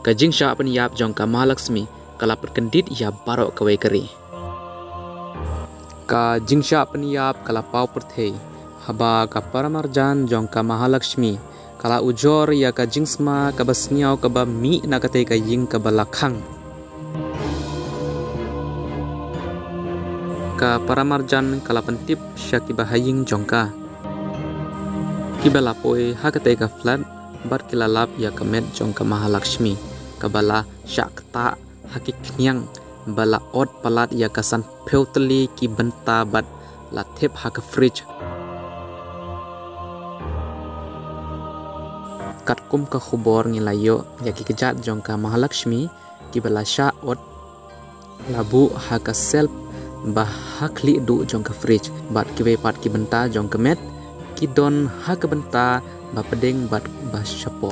ka jingsha peniap jong ka Mahalaxmi kala perkendit ia barok kawai keri. Ka jingsha peniap kala pau perthei haba ka Paramarjan jong ka Mahalaxmi kala ujor ia ka jingsma ka basniau ka ba mi na kate ka ying ka balakhang. Ka Paramarjan kala pentip syaki bahaying jongka kibala poi hakate ka flat bar kilalap ya kamet jongka Mahalaxmi kabala syakta hakik nyang bala ot palat ya kasan peuteli ki benta bat latip hak fridge katkum ka khubor ngilayo ya ki kejat jongka Mahalaxmi kibala sya ot labu hak self bahak li du jong ka fridge bat kiwe pat ki benta jong ka met ki don ha ka benta ba pedeng bat ba syapo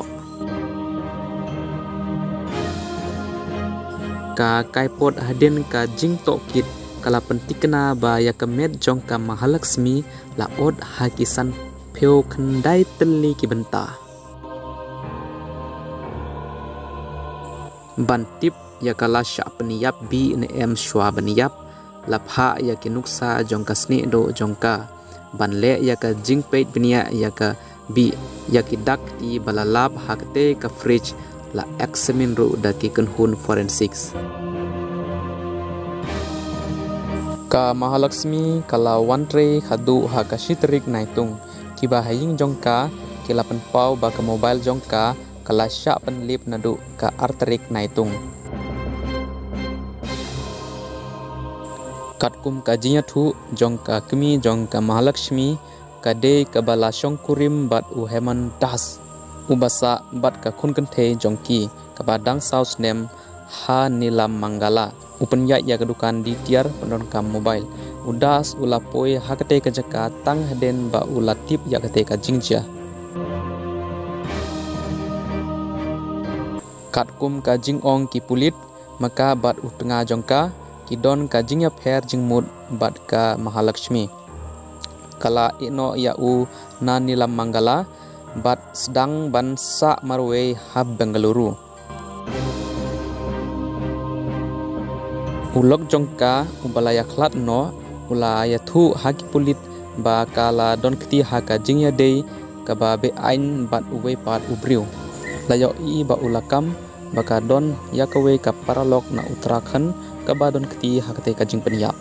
ka kaipot haden ka jing tok kit kala pentikna ba ya ka met jong ka Mahalaxmi la od ha kisan pheu khandai teli ki benta ban tip ya kala sya peniap bi ne em shwa beniap lapha ya ki nuksa jongka sni do jongka banle ya ka jingpeit benia ya ka bi ya ki dak ti balalap hakte ka fridge la examine ro da ki kunhun forensics ka Mahalaxmi kala wantre khadu ha ka shitrik naitung ki ba haying jongka ki lapan pau ba ka mobile jongka kala sya penlip nadu ka arterik naitung katkum kajinya thu jongka kemi jongka Mahalaxmi kade kabala shongkurim bat u heman das ubasa bat ka khunkenthe jongki kabadang saus nem ha nilam mangala upenya ya kedukan di tiar pendon kam mobile udas ulapoi hakate ka jaka tang heden ba ulatip ya kate ka jingja katkum ka jingong ki pulit maka bat u tengah jongka kidon kajingnya pher jingmud bat ka Mahalaxmi kala ino ya u na nilam manggala bat sedang bansa marwei hab Bengaluru ulok jongka ubalaya khlat no ulaya thu haki pulit ba kala don kti haka jingya dei ka ba be ain bat uwe pat ubriu layo i ba ulakam baka don yakawe ka Paralok na Uttarakhand kabadon keti hakate kajing peniap